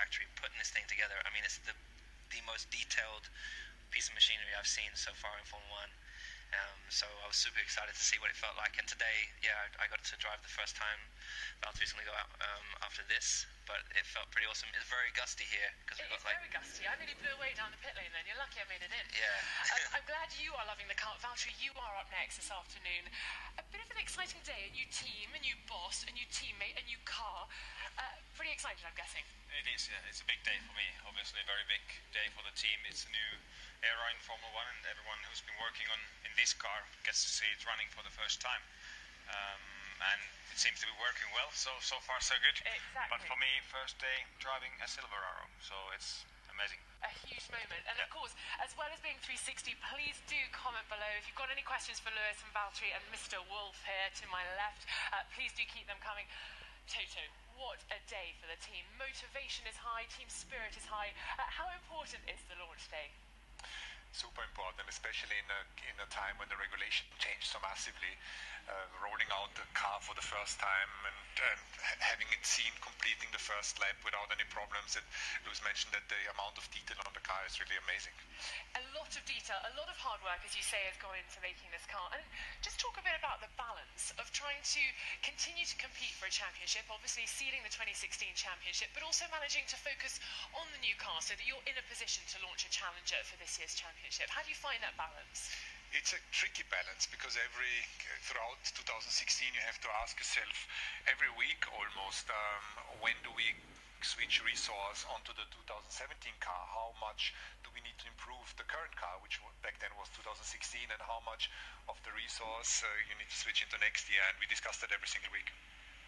factory putting this thing together. I mean, it's the most detailed piece of machinery I've seen so far in Formula One. So I was super excited to see what it felt like. And today, yeah, I got to drive the first time. Valtteri's going to go out after this, but it felt pretty awesome. It's very gusty here because we've got like. Very gusty. I nearly blew away down the pit lane then. You're lucky I made it in. Yeah. I'm glad you are loving the car. Valtteri, you are up next this afternoon. A bit of an exciting day. A new team, a new boss, a new teammate, a new car. Pretty excited, I'm guessing. It is, yeah. It's a big day for me. Obviously, a very big day for the team. It's a new era in Formula One, and everyone who's been working in this car gets to see it running for the first time. And it seems to be working well, so far so good. Exactly. But for me, first day driving a Silver Arrow, so it's amazing. A huge moment. And of course, as well as being 360, please do comment below. If you've got any questions for Lewis and Valtteri and Mr. Wolf here to my left, please do keep them coming. Toto, what a day for the team. Motivation is high, team spirit is high. How important is the launch day? Super important, especially in a time when the regulation changed so massively. Rolling out the car for the first time and having it seen completing the first lap without any problems. Lewis mentioned that the amount of detail on the car is really amazing. A lot of detail, a lot of hard work, as you say, has gone into making this car. And just talk a bit about the balance of trying to continue to compete for a championship, obviously seeding the 2016 championship, but also managing to focus on the new car so that you're in a position to launch a challenger for this year's championship. How do you find that balance? It's a tricky balance because throughout 2016 you have to ask yourself every week almost, when do we switch resource onto the 2017 car? How much do we need to improve the current car, which back then was 2016, and how much of the resource you need to switch into next year? And we discuss that every single week.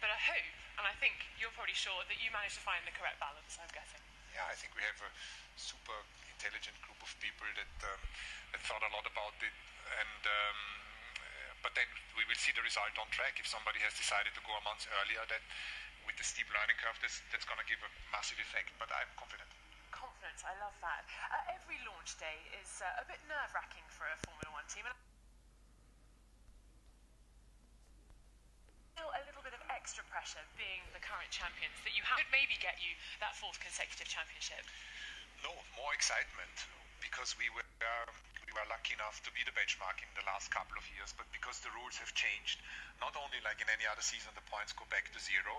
But I hope, and I think you're probably sure, that you managed to find the correct balance, I'm guessing. Yeah, I think we have a super intelligent group of people that thought a lot about it, and but then we will see the result on track. If somebody has decided to go a month earlier, that with the steep learning curve, that's going to give a massive effect, but I'm confident. Confidence, I love that. Every launch day is a bit nerve-wracking for a Formula One team, and still a little bit of extra pressure being the current champions that you have could maybe get you that 4th consecutive championship. No, more excitement, because we were lucky enough to be the benchmark in the last couple of years, but because the rules have changed, not only like in any other season the points go back to zero,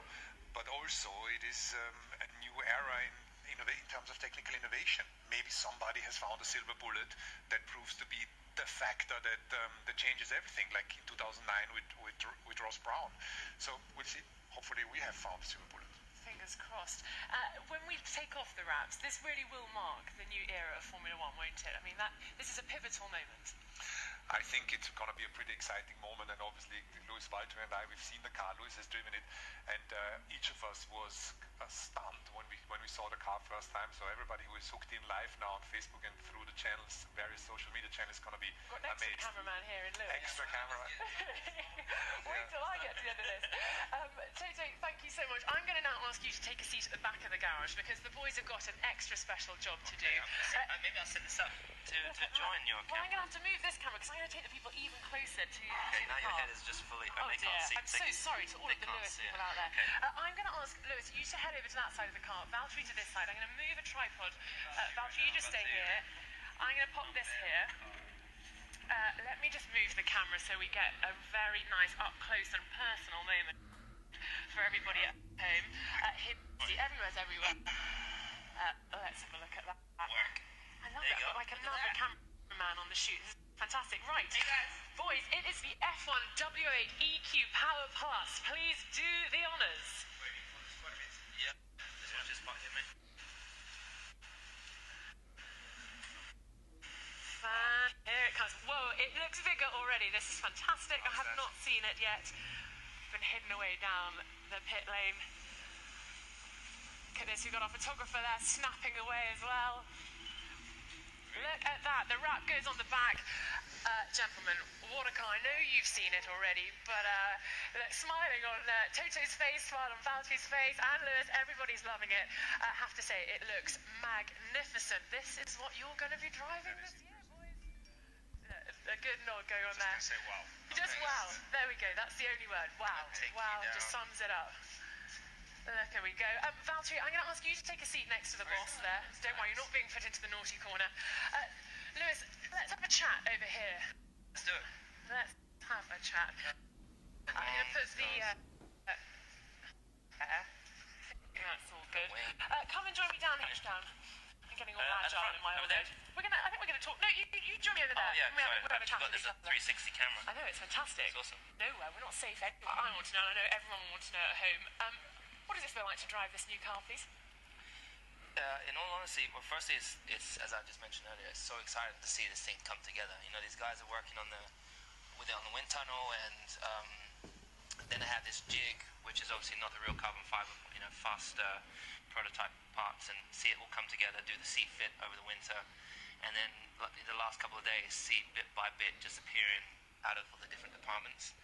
but also it is a new era in terms of technical innovation. Maybe somebody has found a silver bullet that proves to be the factor that changes everything, like in 2009 with Ross Brown. So we'll see. Hopefully we have found a silver bullet. Fingers crossed. When we take off the wraps, this really will mark the new era of Formula One, won't it? I mean, this is a pivotal moment. I think it's going to be a pretty exciting moment, and obviously Lewis, Valtteri and I, we've seen the car. Lewis has driven it, and each of us was stunned when we saw the car first time. So everybody who is hooked in live now on Facebook and through the channels, various social media channels, going to be Got an extra amazed. cameraman here in Lewis. Extra camera. Wait till I get to the end of this. Toto, thank you so much. I'm going to now ask you to take a seat at the back of the garage because the boys have got an extra special job to do. Maybe I'll set this up to join your Well, I'm camera. going to have to move this camera because I'm going to take the people even closer to Okay, the now your car. head is just fully. Oh they dear, can't see. I'm so sorry to all of the Lewis people out there. Okay. I'm going to ask Lewis, you to head over to that side of the car, Valtteri to this side. I'm going to move a tripod. Valtteri, you just stay here. I'm going to pop this here. Let me just move the camera so we get a very nice up-close and personal moment for everybody at home. Everywhere's everywhere. Let's have a look at that. I love it. I've got like another cameraman on the shoot. This is fantastic. Right, boys, it is the F1 W8 EQ Power Plus. Please do the honours. Yeah. This one just back here, mate. Here it comes. Whoa, it looks bigger already. This is fantastic. I have not seen it yet. Been hidden away down the pit lane. Look at this, we've got our photographer there snapping away as well. Look at that, the wrap goes on the back. Gentlemen, what a car. I know you've seen it already, but look, smiling on Toto's face, smile on Valtteri's face, and Lewis, everybody's loving it. I have to say, it looks magnificent. This is what you're going to be driving this year, boys. A good nod going on there. Just say wow. Just wow. There we go, that's the only word. Wow. Wow, just sums it up. There we go. Valtteri, I'm going to ask you to take a seat next to the boss there. Don't worry, you're not being put into the naughty corner. Lewis, let's have a chat over here. Let's do it. Let's have a chat. I'm going to put the... That's all good. Come and join me down here, Dan. I'm getting all agile in my old age. I think we're going to talk. No, you join me over there. Oh, yeah, we'll have a chat. You've got this 360 camera. I know, it's fantastic. It's awesome. Nowhere, we're not safe anywhere. I want to know, and I know everyone will want to know at home. What does it feel like to drive this new car, please? In all honesty, well, firstly, it's as I just mentioned earlier, it's so exciting to see this thing come together. You know, these guys are working with it on the wind tunnel, and then they have this jig, which is obviously not the real carbon fiber, you know, fast prototype parts, and see it all come together, do the seat fit over the winter, and then the last couple of days, see bit by bit just appearing out of all the different departments,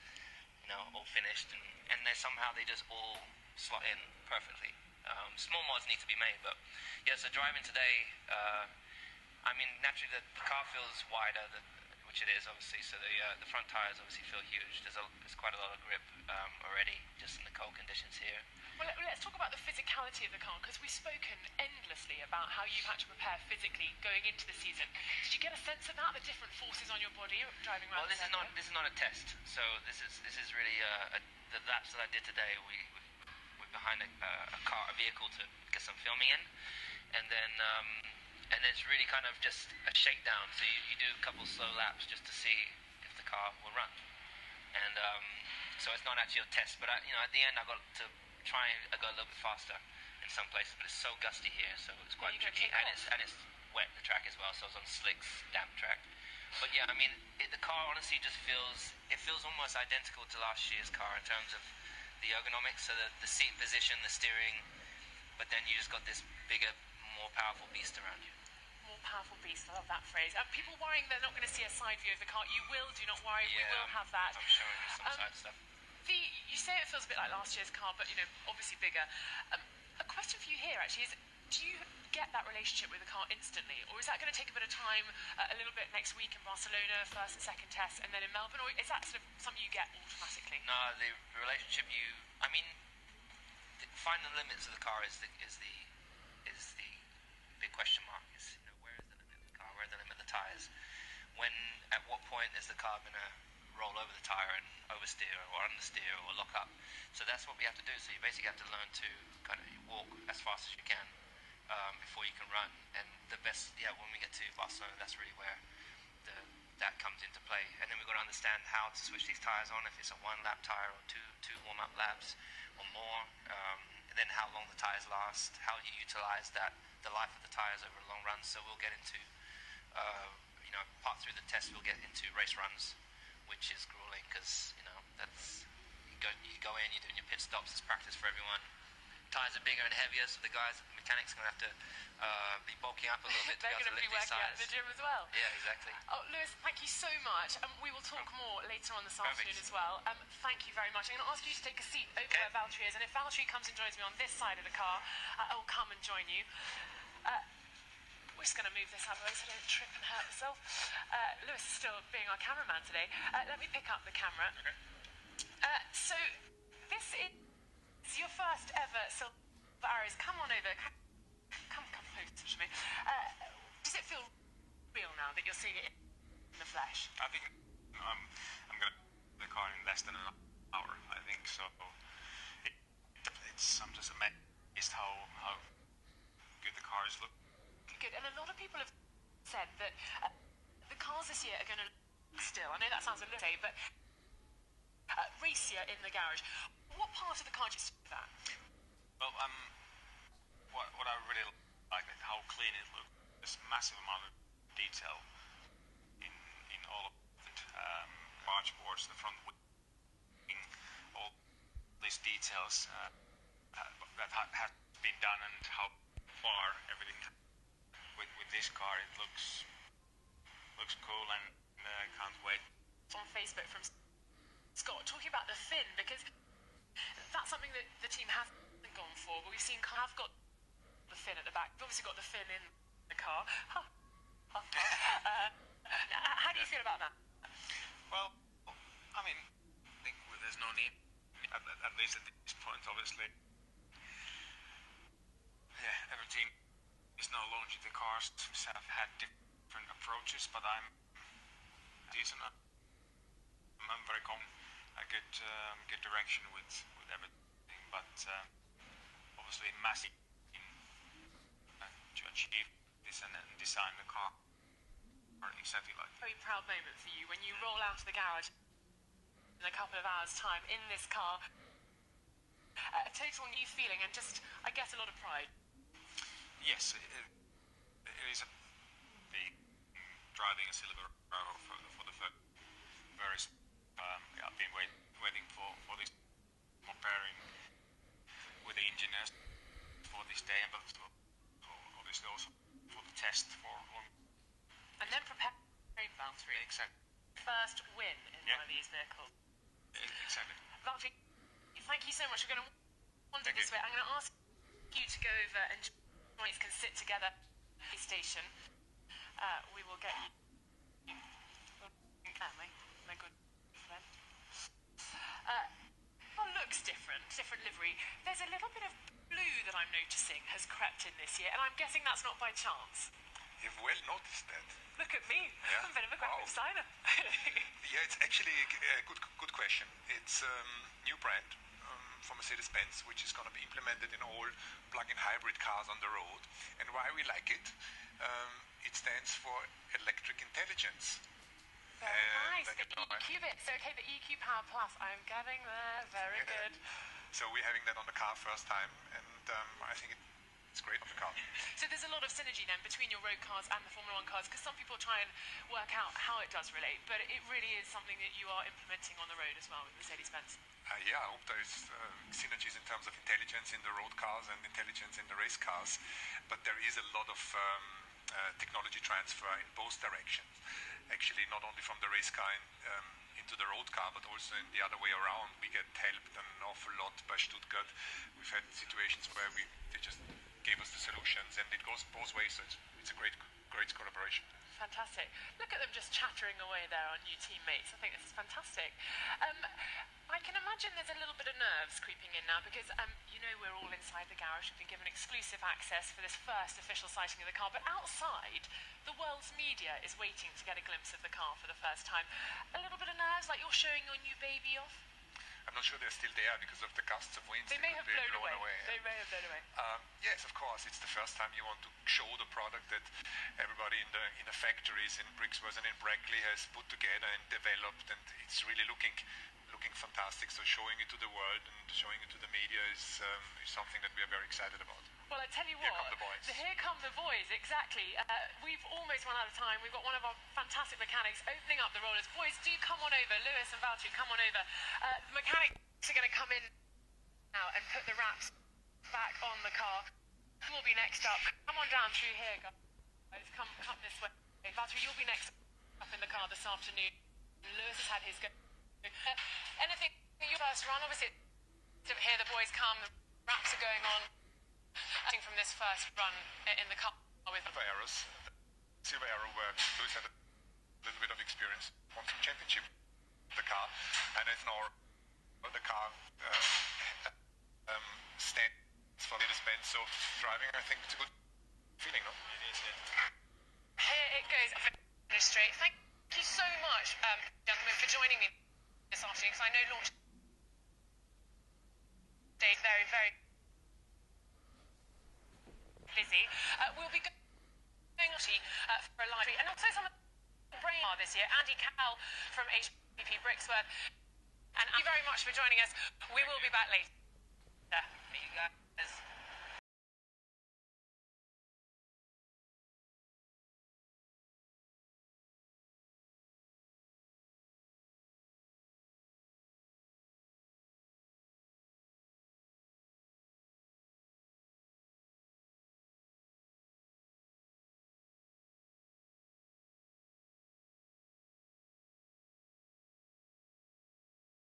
you know, all finished, and they just all slot in perfectly. Small mods need to be made, but yeah, so driving today, I mean, naturally the car feels wider, which it is obviously, so the front tires obviously feel huge. There's quite a lot of grip already, just in the cold conditions here. Well, let's talk about the physicality of the car, because we've spoken endlessly about how you've had to prepare physically going into the season. Did you get a sense of that, the different forces on your body driving around? Well, this is not a test, so this is really the laps that I did today. We're behind a vehicle to get some filming in, and then it's really kind of just a shakedown. So you do a couple slow laps just to see if the car will run, and so it's not actually a test. But at the end I got to try and go a little bit faster in some places, but it's so gusty here, so it's quite tricky, and it's wet, the track as well. So I was on slicks, damp track. But yeah, I mean, the car honestly just feels almost identical to last year's car in terms of the ergonomics, so the seat position, the steering, but then you just got this bigger, more powerful beast around you. More powerful beast, I love that phrase. People worrying they're not going to see a side view of the car. You will, do not worry, we will have that. I'm showing you some side stuff. You say it feels a bit like last year's car, but obviously bigger. A question for you here actually is, do you get that relationship with the car instantly, or is that going to take a bit of time, a little bit next week in Barcelona, first and second test, and then in Melbourne, or is that sort of something you get automatically? No, the relationship finding the limits of the car is the big question mark. Is where is the limit of the car, where is the limit of the tyres? At what point is the car going to roll over the tyre and oversteer or understeer or lock up? So that's what we have to do. So you basically have to learn to kind of walk as fast as you can before you can run. And the best, when we get to Barcelona, that's really where that comes into play. And then we've got to understand how to switch these tyres on, if it's a one-lap tyre or two warm-up laps or more. And then how long the tyres last, how you utilise the life of the tyres over a long run. So we'll get into, part through the test, we'll get into race runs, which is grueling because, that's, you go in, you're doing your pit stops, it's practice for everyone. Tyres are bigger and heavier, so the mechanics are going to have to be bulking up a little bit to be able to lift these tyres. They're going to be working out in the gym as well. Yeah, exactly. Oh, Lewis, thank you so much. We will talk more later on this afternoon as well. Thank you very much. I'm going to ask you to take a seat over where Valtteri is, and if Valtteri comes and joins me on this side of the car, I'll come and join you. We're just going to move this out of the way so I don't trip and hurt myself. Lewis is still being our cameraman today. Let me pick up the camera. Okay. So, this is your first ever Silver Arrows. Come on over. Come closer to me. Does it feel real now that you're seeing it in the flesh? I think I'm going to the car in less than an hour, I think. So I'm just amazed how good the cars look. Good, and a lot of people have said that the cars this year are going to look still. I know that sounds a little day, but racier in the garage. What part of the car do you see that? Well, what I really like is how clean it looks. There's a massive amount of detail in all of it. Barge boards, the front wing, all these details that have been done, and how far everything. With this car, it looks cool, and I can't wait. On Facebook from Scott talking about the fin, because that's something that the team hasn't gone for, but we've seen cars have got the fin at the back. We've obviously got the fin in the car. How do you feel about that? Well, I mean, I think there's no need, at least at this point, obviously. yeah, every team is now launching the cars. Have had different approaches, but I'm decent. I'm very confident. I get direction with everything, but obviously massive to achieve this and design the car exactly like. Very proud moment for you when you roll out of the garage in a couple of hours' time in this car. A total new feeling and just, I guess, a lot of pride. Yes, it is a big driving a Silberpfeil for the first. Very. I've been waiting for this, preparing with the engineers for this day, but obviously also for the test for. And then preparing Valtteri. Exactly. First win in one of these vehicles. Exactly. Valtteri, thank you so much. We're going to wander this way. I'm going to ask you to go over and join us, can sit together at the station. We will get you. My good friend. Well, looks different livery. There's a little bit of blue that I'm noticing has crept in this year, and I'm guessing that's not by chance. You've well noticed that. Look at me. Yeah. I'm a bit of a graphic designer. Yeah, it's actually a good question. It's a new brand for Mercedes-Benz, which is going to be implemented in all plug-in hybrid cars on the road. And why we like it, it stands for electric intelligence. Very nice. The EQ bit. So, okay, the EQ Power Plus. I'm getting there. Very good. So we're having that on the car first time, and I think it's great on the car. So there's a lot of synergy then between your road cars and the Formula 1 cars, because some people try and work out how it does relate, but it really is something that you are implementing on the road as well with Mercedes-Benz. Yeah, I hope there is synergies in terms of intelligence in the road cars and intelligence in the race cars, but there is a lot of technology transfer in both directions. Actually, not only from the race car into the road car, but also in the other way around. We get helped an awful lot by Stuttgart. We've had situations where they just gave us the solutions, and it goes both ways. So it's a great collaboration. Fantastic. Look at them just chattering away there, our new teammates. I think this is fantastic. I can imagine there's a little bit of nerves creeping in now because, you know, we're all inside the garage. We've been given exclusive access for this first official sighting of the car. But outside, the world's media is waiting to get a glimpse of the car for the first time. A little bit of nerves, like you're showing your new baby off? I'm not sure they're still there because of the gusts of wind. They may have blown away. They may have blown away. Yes, of course. It's the first time you want to show the product that everybody in the factories in Brixworth and in Brackley has put together and developed, and it's really looking fantastic. So showing it to the world and showing it to the media is something that we are very excited about. Well, I tell you what, Here come the boys. Here come the boys, exactly. We've almost run out of time. We've got one of our fantastic mechanics opening up the rollers. Boys, do come on over. Lewis and Valtteri, come on over. The mechanics are going to come in now and put the wraps back on the car. Who will be next up? Come on down through here, guys. Come this way. Valtteri, you'll be next up in the car this afternoon. Lewis has had his go. Anything your first run? Obviously, to hear the boys come, the wraps are going on. I think from this first run in the car with Silver Arrow, where Lewis had a little bit of experience, won some championship the car, and it's now the car stands for Mercedes-Benz. So driving, I think it's a good feeling, no? It is, yeah. Here it goes. Finish straight. Thank you so much, gentlemen, for joining me this afternoon, because I know launch day very, very busy. We'll be going for a live and also some of the brain this year. Andy Cowell from HPP Brixworth. And thank you very much for joining us. We will be back later. There you go.